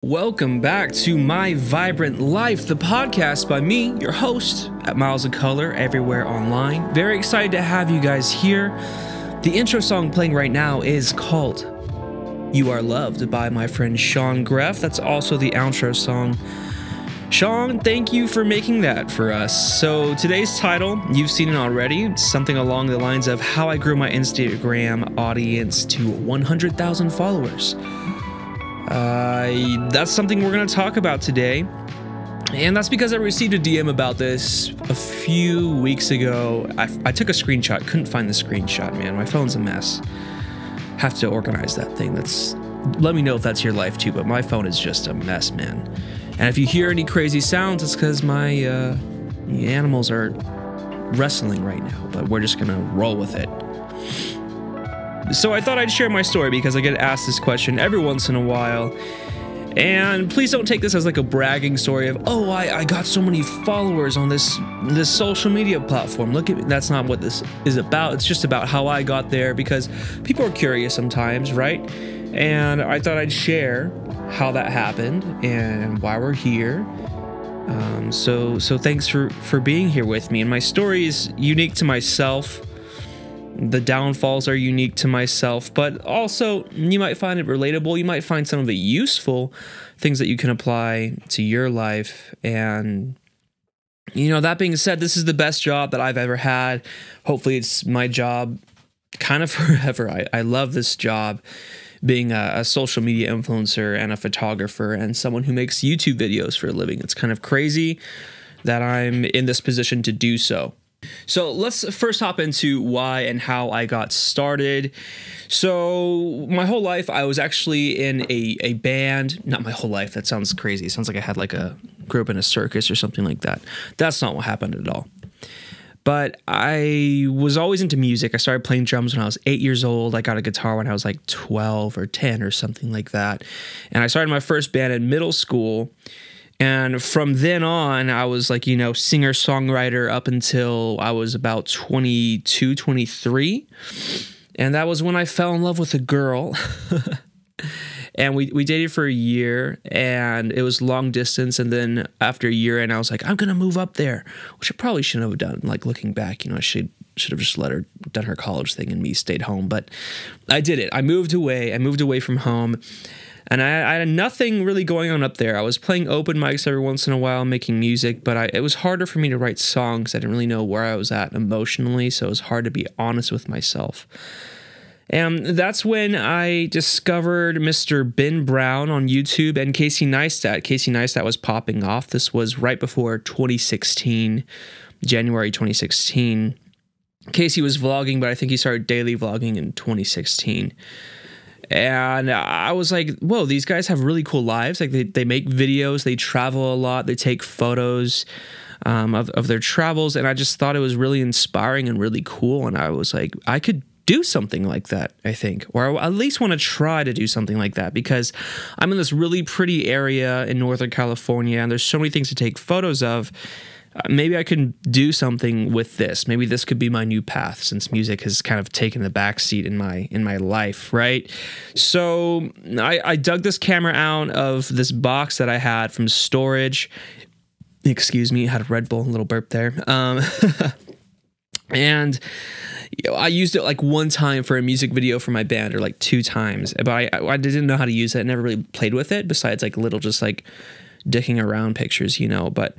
Welcome back to My Vibrant Life, the podcast by me, your host, at MilesOfColor, everywhere online. Very excited to have you guys here. The intro song playing right now is called You Are Loved by my friend Sean Greff. That's also the outro song. Sean, thank you for making that for us. So today's title, you've seen it already. It's something along the lines of how I grew my Instagram audience to 100,000 followers. That's something we're going to talk about today. And that's because I received a DM about this a few weeks ago. I took a screenshot, couldn't find the screenshot, man. My phone's a mess. Have to organize that thing. Let me know if that's your life too, but my phone is just a mess, man. And if you hear any crazy sounds, it's because my animals are wrestling right now, but we're just going to roll with it. So I thought I'd share my story because I get asked this question every once in a while. And please don't take this as like a bragging story of, oh, I got so many followers on this social media platform. Look at me. That's not what this is about. It's just about how I got there, because people are curious sometimes, right? And I thought I'd share how that happened and why we're here. So thanks for being here with me. And my story is unique to myself. The downfalls are unique to myself, but also you might find it relatable. You might find some of the useful things that you can apply to your life. And, that being said, this is the best job that I've ever had. Hopefully it's my job kind of forever. I love this job, being a social media influencer and a photographer and someone who makes YouTube videos for a living. It's kind of crazy that I'm in this position to do so. So let's first hop into why and how I got started. So my whole life I was actually in a band. Not my whole life. That sounds crazy. It sounds like I had grew up in a circus or something like that. That's not what happened at all. But I was always into music. I started playing drums when I was 8 years old. I got a guitar when I was like 12 or 10 or something like that. And I started my first band in middle school. And from then on, I was like, singer-songwriter up until I was about 22, 23. And that was when I fell in love with a girl. And we dated for a year, and it was long distance. And then after a year, and I was like, I'm going to move up there, which I probably shouldn't have done. Like, looking back, I should have just let her done her college thing and me stayed home. But I did it. I moved away from home. And I had nothing really going on up there. I was playing open mics every once in a while, making music, but it was harder for me to write songs. I didn't really know where I was at emotionally, so it was hard to be honest with myself. And that's when I discovered Mr. Ben Brown on YouTube and Casey Neistat. Casey Neistat was popping off. This was right before 2016, January 2016. Casey was vlogging, but I think he started daily vlogging in 2016. And I was like, whoa, these guys have really cool lives. Like they make videos, they travel a lot, they take photos of their travels. And I just thought it was really inspiring and really cool. And I was like, I could do something like that, I think, or I at least want to try to do something like that, because I'm in this really pretty area in Northern California and there's so many things to take photos of. Maybe I can do something with this. Maybe this could be my new path, since music has kind of taken the backseat in my life, right? So I dug this camera out of this box that I had from storage. Excuse me, I had a Red Bull, a little burp there. And I used it like one time for a music video for my band, or like 2 times, but I didn't know how to use it. I never really played with it, besides like little just like dicking around pictures, but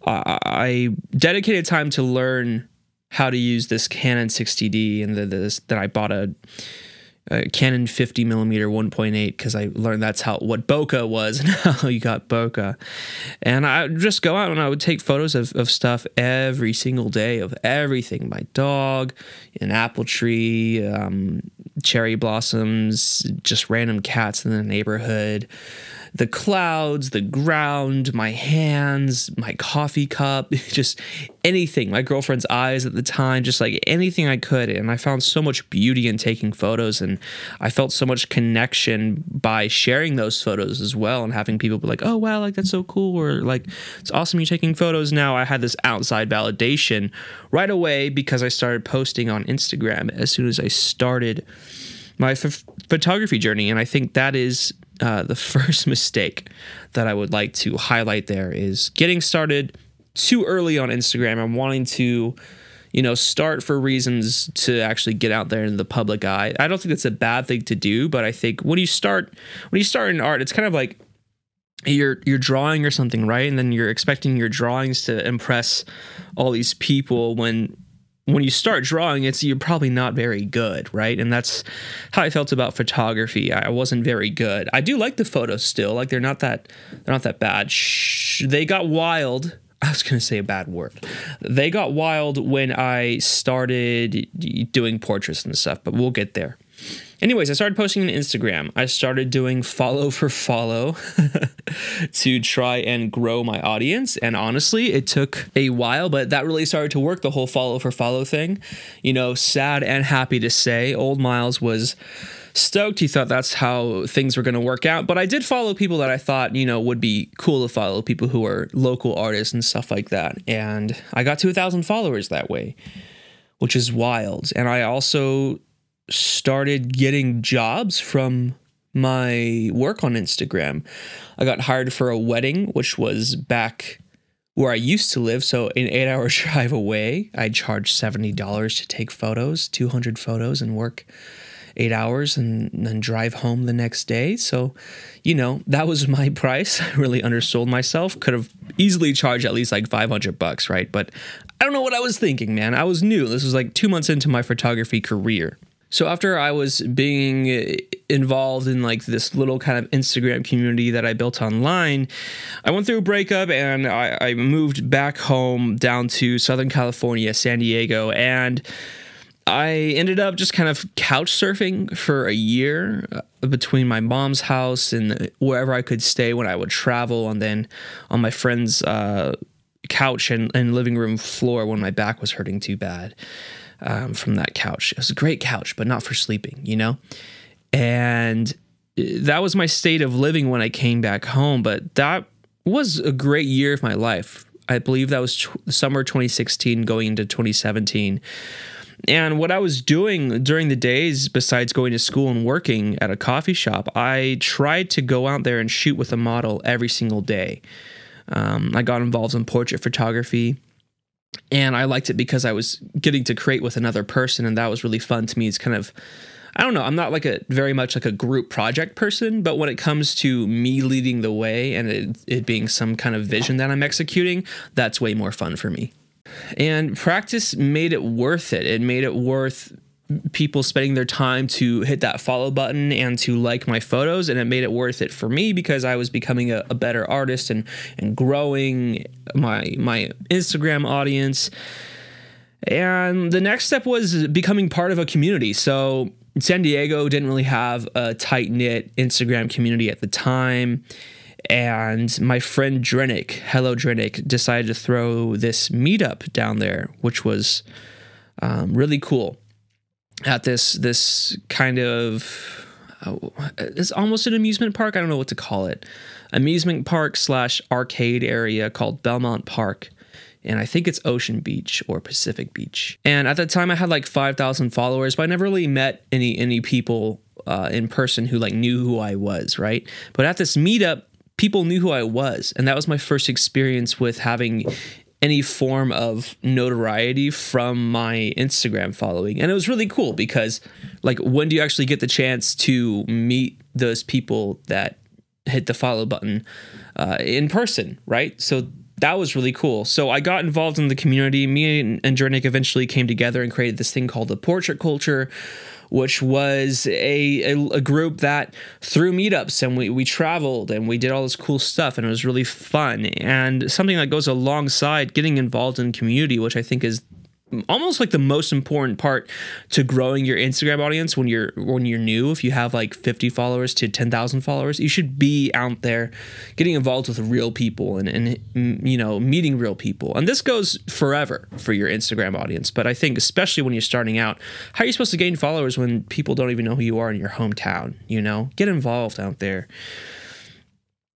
I dedicated time to learn how to use this Canon 60D, and that I bought a Canon 50mm 1.8 because I learned that's what bokeh was and how you got bokeh. And I would just go out and I would take photos of stuff every single day, of everything: my dog, an apple tree, cherry blossoms, just random cats in the neighborhood, the clouds, the ground, my hands, my coffee cup, just anything. My girlfriend's eyes at the time, just like anything I could. And I found so much beauty in taking photos, and I felt so much connection by sharing those photos as well, and having people be like, oh wow, like that's so cool, or like it's awesome you're taking photos. Now I had this outside validation right away because I started posting on Instagram as soon as I started my photography journey. And I think that is the first mistake that I would like to highlight there is getting started too early on Instagram and wanting to, start for reasons to actually get out there in the public eye. I don't think it's a bad thing to do, but I think when you start in art, it's kind of like you're drawing or something, right? And then you're expecting your drawings to impress all these people when you start drawing, you're probably not very good, right? And that's how I felt about photography. I wasn't very good. I do like the photos still. Like they're not that bad. They got wild. I was going to say a bad word. They got wild when I started doing portraits and stuff, but we'll get there. Anyways, I started posting on Instagram. I started doing follow for follow to try and grow my audience. And honestly, it took a while, but that really started to work, the whole follow for follow thing. Sad and happy to say, old Miles was stoked. He thought that's how things were going to work out. But I did follow people that I thought, would be cool to follow, people who are local artists and stuff like that. And I got to 1,000 followers that way, which is wild. And I also started getting jobs from my work on Instagram. I got hired for a wedding, which was back where I used to live. So an 8-hour drive away, I charged $70 to take photos, 200 photos, and work 8 hours and then drive home the next day. So, that was my price. I really undersold myself. Could have easily charged at least like $500, right? But I don't know what I was thinking, man. I was new. This was like 2 months into my photography career. So after I was being involved in like this little kind of Instagram community that I built online, I went through a breakup and I moved back home down to Southern California, San Diego, and I ended up just kind of couch surfing for a year between my mom's house and wherever I could stay when I would travel, and then on my friend's couch and living room floor when my back was hurting too bad. From that couch. It was a great couch, but not for sleeping, And that was my state of living when I came back home, but that was a great year of my life. I believe that was summer 2016 going into 2017. And what I was doing during the days, besides going to school and working at a coffee shop, I tried to go out there and shoot with a model every single day. I got involved in portrait photography. And I liked it because I was getting to create with another person, and that was really fun to me. It's kind of, I don't know, I'm not like very much like a group project person, but when it comes to me leading the way and it being some kind of vision that I'm executing, that's way more fun for me. And practice made it worth it. It made it worth people spending their time to hit that follow button and to like my photos, and it made it worth it for me because I was becoming a better artist and growing my Instagram audience. And the next step was becoming part of a community. So San Diego didn't really have a tight-knit Instagram community at the time, and my friend Drennick, hello Drennick, decided to throw this meetup down there, which was really cool. At this kind of, it's almost an amusement park. I don't know what to call it. Amusement park / arcade area called Belmont Park. And I think it's Ocean Beach or Pacific Beach. And at that time I had like 5,000 followers, but I never really met any people in person who like knew who I was, right? But at this meetup, people knew who I was. And that was my first experience with having any form of notoriety from my Instagram following. And it was really cool because like, when do you actually get the chance to meet those people that hit the follow button in person, right? So that was really cool. So I got involved in the community. Me and Drennick eventually came together and created this thing called the Portrait Culture, which was a group that threw meetups, and we traveled and we did all this cool stuff, and it was really fun. And something that goes alongside getting involved in community, which I think is almost like the most important part to growing your Instagram audience when you're new. If you have like 50 followers to 10,000 followers, you should be out there getting involved with real people and meeting real people. And this goes forever for your Instagram audience, but I think especially when you're starting out, how are you supposed to gain followers when people don't even know who you are in your hometown? Get involved out there.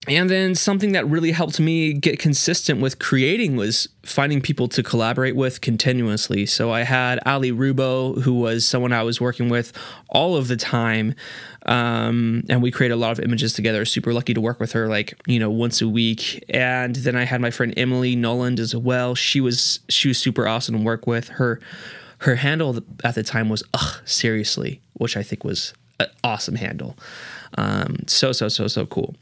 And then something that really helped me get consistent with creating was finding people to collaborate with continuously. So I had Ali Rubo, who was someone I was working with all of the time. And we created a lot of images together. Super lucky to work with her, like, you know, once a week. And then I had my friend Emily Noland as well. She was super awesome to work with. Her handle at the time was seriously, which I think was an awesome handle. So cool.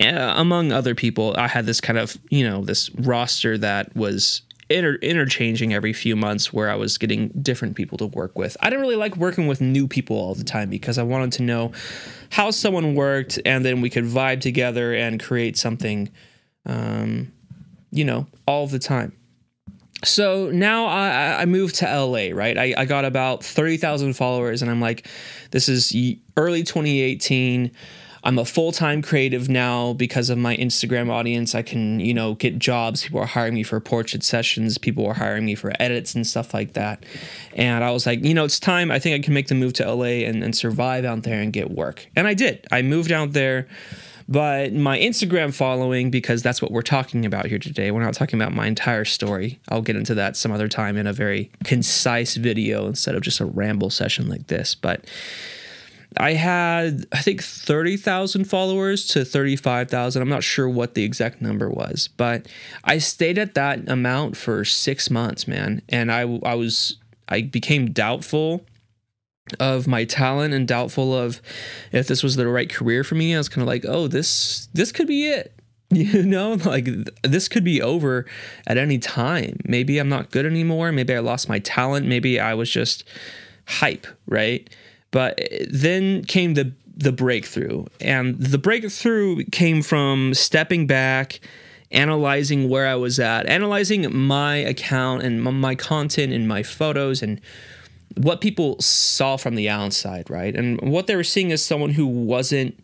Among other people, I had this kind of, you know, this roster that was interchanging every few months, where I was getting different people to work with. I didn't really like working with new people all the time, because I wanted to know how someone worked, and then we could vibe together and create something, you know, all the time. So now I moved to LA, right? I got about 30,000 followers, and I'm like, this is early 2018. I'm a full-time creative now because of my Instagram audience. I can, you know, get jobs. People are hiring me for portrait sessions. People are hiring me for edits and stuff like that. And I was like, you know, it's time. I think I can make the move to LA and survive out there and get work. And I did. I moved out there. But my Instagram following, because that's what we're talking about here today. We're not talking about my entire story. I'll get into that some other time in a very concise video instead of just a ramble session like this. But I had, I think, 30,000 followers to 35,000. I'm not sure what the exact number was, but I stayed at that amount for 6 months, man. And I became doubtful of my talent and doubtful of if this was the right career for me. I was kind of like, oh, this could be it. You know, like, this could be over at any time. Maybe I'm not good anymore. Maybe I lost my talent. Maybe I was just hype, right? But then came the breakthrough, and the breakthrough came from stepping back, analyzing where I was at, analyzing my account and my content and my photos and what people saw from the outside, right? And what they were seeing is someone who wasn't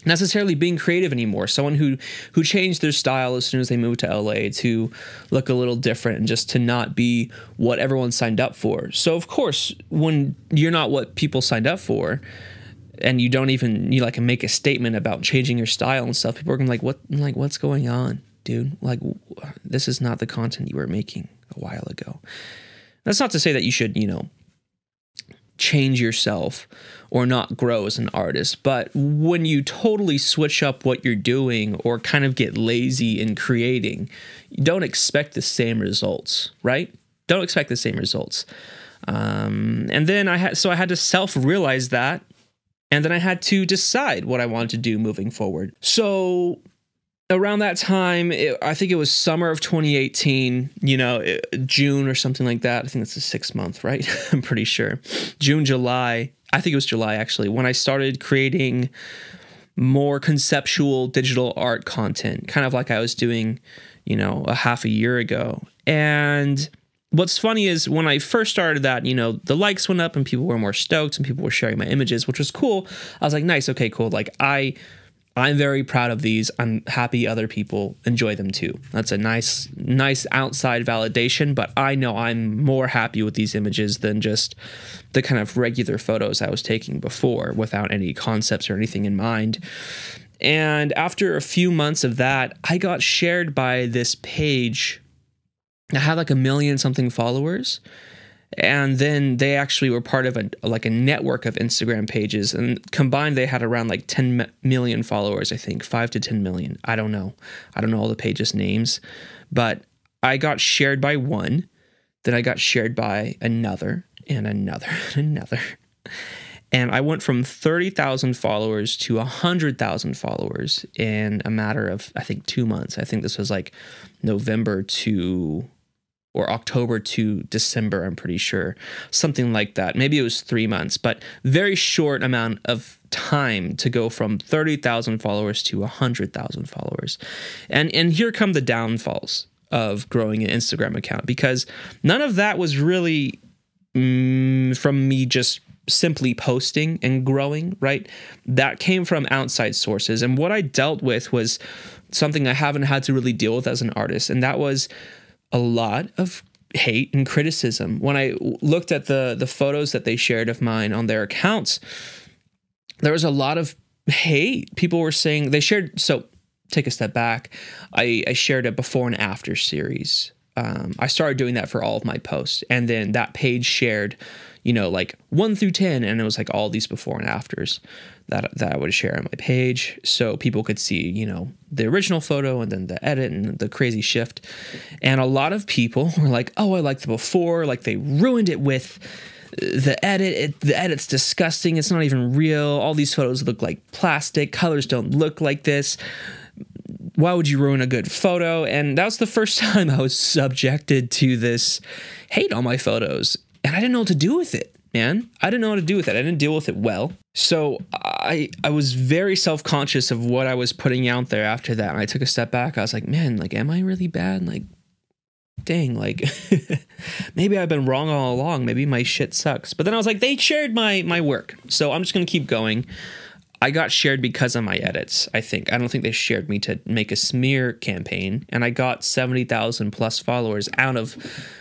necessarily being creative anymore, someone who changed their style as soon as they moved to LA to look a little different and just to not be what everyone signed up for. So of course, when you're not what people signed up for, and you don't even, you like make a statement about changing your style and stuff, people are gonna like, what's going on, dude? Like, this is not the content you were making a while ago. That's not to say that you should, you know, change yourself or not grow as an artist, but when you totally switch up what you're doing or kind of get lazy in creating, you don't expect the same results, right? Don't expect the same results. And then I had to self-realize that, and then I had to decide what I wanted to do moving forward. So around that time, I think it was summer of 2018, you know, June or something like that. I think that's a 6 month, right? I'm pretty sure. June, July. I think it was July, actually, when I started creating more conceptual digital art content, kind of like I was doing, you know, a half a year ago. And what's funny is when I first started that, you know, the likes went up and people were more stoked and people were sharing my images, which was cool. I was like, nice, okay, cool. Like, I'm very proud of these. I'm happy other people enjoy them too. That's a nice outside validation, but I know I'm more happy with these images than just the kind of regular photos I was taking before without any concepts or anything in mind. And after a few months of that, I got shared by this page that had like 1 million something followers. And then they actually were part of a network of Instagram pages, and combined they had around like 10 million followers, I think, 5 to 10 million. I don't know all the pages' names, but I got shared by one, then I got shared by another and another and another. And I went from 30,000 followers to 100,000 followers in a matter of, I think, 2 months. I think this was like November to or October to December, I'm pretty sure. Something like that. Maybe it was 3 months, but very short amount of time to go from 30,000 followers to 100,000 followers. And here come the downfalls of growing an Instagram account, because none of that was really from me just simply posting and growing, right? That came from outside sources. And what I dealt with was something I haven't had to really deal with as an artist, and that was a lot of hate and criticism. When I looked at the photos that they shared of mine on their accounts, there was a lot of hate. People were saying they shared. So take a step back, I shared a before and after series. I started doing that for all of my posts, and then that page shared, you know, like 1 through 10, and it was like all these before and afters that I would share on my page, so people could see, you know, the original photo and then the edit and the crazy shift. And a lot of people were like, "Oh, I like the before, like they ruined it with the edit. The edit's disgusting. It's not even real. All these photos look like plastic. Colors don't look like this. Why would you ruin a good photo?" And that was the first time I was subjected to this hate on my photos. And I didn't know what to do with it, man. I didn't know what to do with it. I didn't deal with it well. So I was very self-conscious of what I was putting out there after that. And I took a step back. I was like, man, like, am I really bad? Like, dang, like, maybe I've been wrong all along. Maybe my shit sucks. But then I was like, they shared my work, so I'm just going to keep going. I got shared because of my edits, I think. I don't think they shared me to make a smear campaign. And I got 70,000 plus followers out of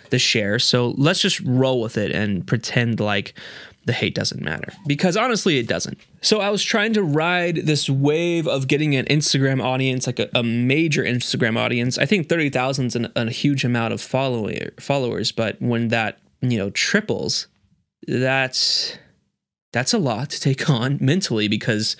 the share. So let's just roll with it and pretend like the hate doesn't matter. Because honestly, it doesn't. So I was trying to ride this wave of getting an Instagram audience, like a major Instagram audience. I think 30,000 is a huge amount of followers. But when that, you know, triples, that's a lot to take on mentally, because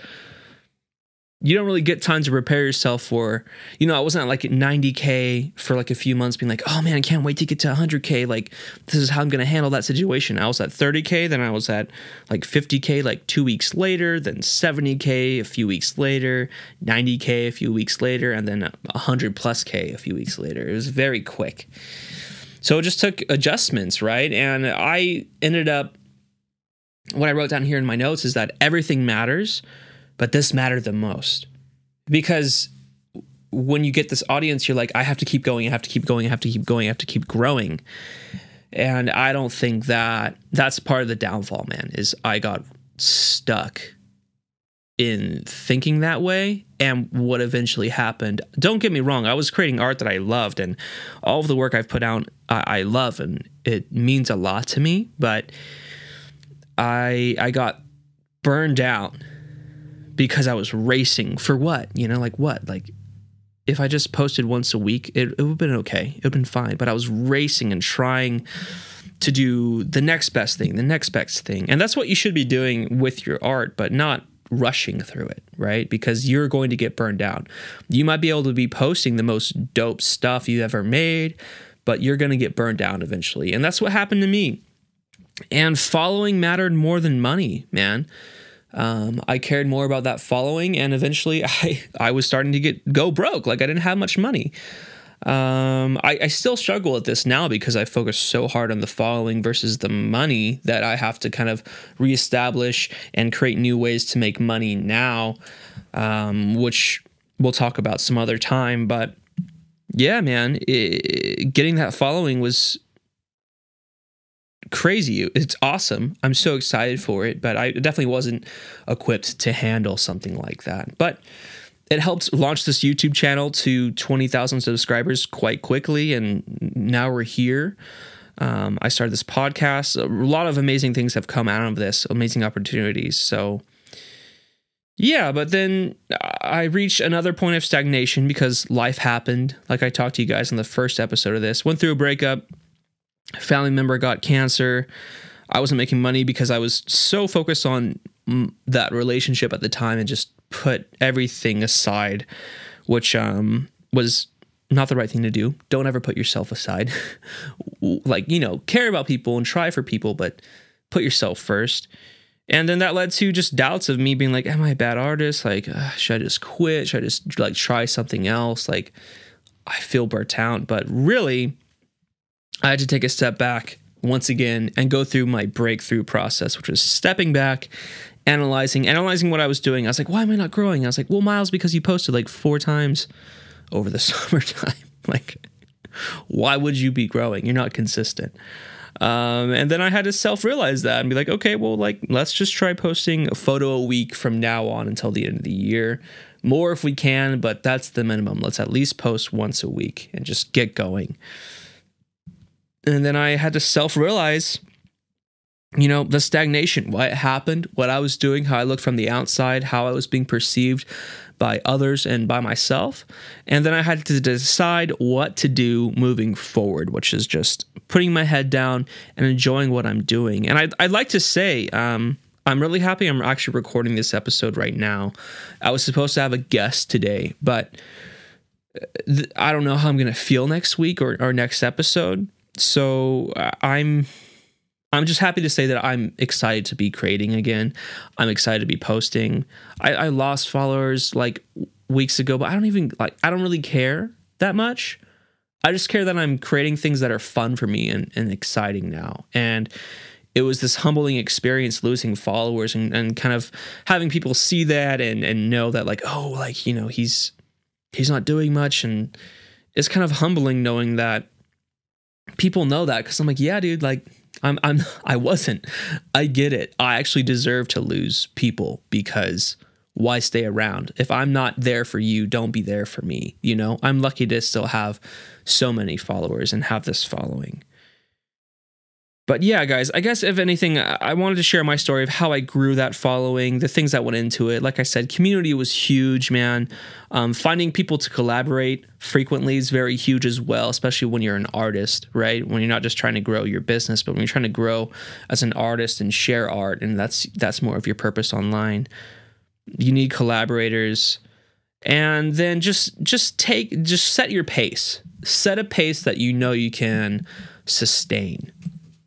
you don't really get time to prepare yourself for, you know, I wasn't at like at 90K for like a few months being like, oh man, I can't wait to get to 100K. Like, this is how I'm going to handle that situation. I was at 30K, then I was at like 50K like 2 weeks later, then 70K a few weeks later, 90K a few weeks later, and then 100 plus K a few weeks later. It was very quick. So it just took adjustments, right? And I ended up, what I wrote down here in my notes is that everything matters, but this mattered the most. Because when you get this audience, you're like, I have to keep going, I have to keep going, I have to keep going, I have to keep growing. And I don't think that that's part of the downfall, man, is I got stuck in thinking that way. And what eventually happened, don't get me wrong, I was creating art that I loved, and all of the work I've put out, I love, and it means a lot to me, but I got burned out because I was racing for what? You know, like what? Like, if I just posted once a week, it would have been okay. It would have been fine. But I was racing and trying to do the next best thing, the next best thing. And that's what you should be doing with your art, but not rushing through it, right? Because you're going to get burned out. You might be able to be posting the most dope stuff you've ever made, but you're going to get burned out eventually. And that's what happened to me. And following mattered more than money, man. I cared more about that following, and eventually I was starting to go broke. Like, I didn't have much money. I still struggle with this now because I focus so hard on the following versus the money that I have to kind of reestablish and create new ways to make money now, which we'll talk about some other time. But yeah, man, getting that following was crazy. It's awesome. I'm so excited for it, but I definitely wasn't equipped to handle something like that. But it helped launch this YouTube channel to 20,000 subscribers quite quickly, and now we're here. I started this podcast. A lot of amazing things have come out of this, amazing opportunities. So yeah, but then I reached another point of stagnation because life happened. Like I talked to you guys in the first episode of this, went through a breakup. A family member got cancer. I wasn't making money because I was so focused on that relationship at the time and just put everything aside, which was not the right thing to do. Don't ever put yourself aside. Like, you know, care about people and try for people, but put yourself first. And then that led to just doubts of me being like, am I a bad artist? Like, should I just quit? Should I just like try something else? Like, I feel burnt out. But really, I had to take a step back once again and go through my breakthrough process, which was stepping back, analyzing what I was doing. I was like, why am I not growing? I was like, well, Miles, because you posted like 4 times over the summertime. Like, why would you be growing? You're not consistent. And then I had to self-realize that and be like, okay, well, like, let's just try posting a photo a week from now on until the end of the year. More if we can, but that's the minimum. Let's at least post once a week and just get going. And then I had to self-realize, you know, the stagnation, why it happened, what I was doing, how I looked from the outside, how I was being perceived by others and by myself. And then I had to decide what to do moving forward, which is just putting my head down and enjoying what I'm doing. And I'd like to say, I'm really happy I'm actually recording this episode right now. I was supposed to have a guest today, but I don't know how I'm going to feel next week or next episode. So I'm just happy to say that I'm excited to be creating again. I'm excited to be posting. I lost followers like weeks ago, but I don't really care that much. I just care that I'm creating things that are fun for me and exciting now. And it was this humbling experience losing followers and kind of having people see that and know that like, oh, like, you know, he's not doing much. And it's kind of humbling knowing that people know that, because I'm like, yeah, dude, like I wasn't. I get it. I actually deserve to lose people, because why stay around? If I'm not there for you, don't be there for me. You know, I'm lucky to still have so many followers and have this following. But yeah, guys, I guess if anything, I wanted to share my story of how I grew that following, the things that went into it. Like I said, community was huge, man. Finding people to collaborate frequently is very huge as well, especially when you're an artist, right? When you're not just trying to grow your business, but when you're trying to grow as an artist and share art, and that's more of your purpose online. You need collaborators. And then just set your pace. Set a pace that you know you can sustain.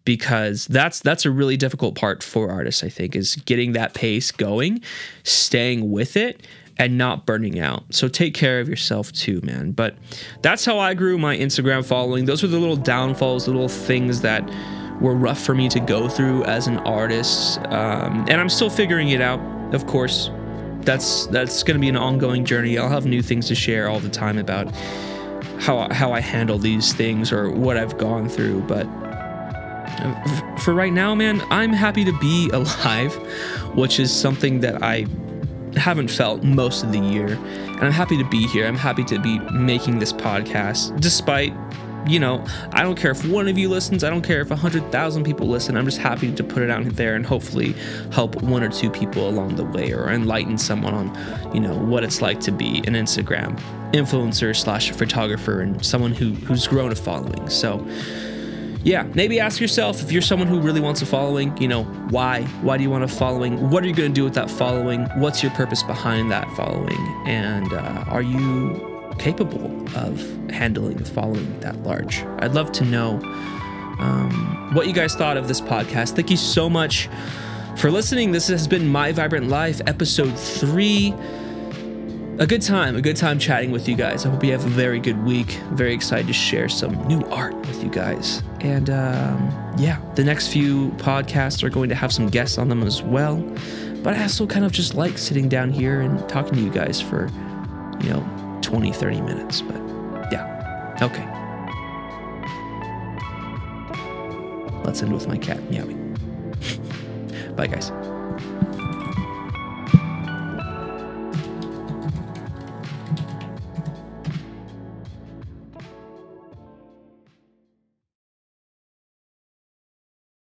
Because that's a really difficult part for artists, I think, is getting that pace going, staying with it, and not burning out. So take care of yourself too, man. But that's how I grew my Instagram following. Those were the little downfalls, the little things that were rough for me to go through as an artist. And I'm still figuring it out, of course. That's going to be an ongoing journey. I'll have new things to share all the time about how I handle these things or what I've gone through. But for right now, man, I'm happy to be alive, which is something that I haven't felt most of the year. And I'm happy to be here. I'm happy to be making this podcast, despite, you know, I don't care if one of you listens. I don't care if 100,000 people listen. I'm just happy to put it out there and hopefully help one or two people along the way, or enlighten someone on, you know, what it's like to be an Instagram influencer / photographer and someone who's grown a following. So yeah, maybe ask yourself, if you're someone who really wants a following, you know, why? Why do you want a following? What are you going to do with that following? What's your purpose behind that following? And are you capable of handling a following that large? I'd love to know what you guys thought of this podcast. Thank you so much for listening. This has been My Vibrant Life, episode 3. A good time chatting with you guys. I hope you have a very good week. Very excited to share some new art with you guys. And yeah, the next few podcasts are going to have some guests on them as well. But I also kind of just like sitting down here and talking to you guys for, you know, 20, 30 minutes. But yeah, okay. Let's end with my cat meowing. Bye, guys.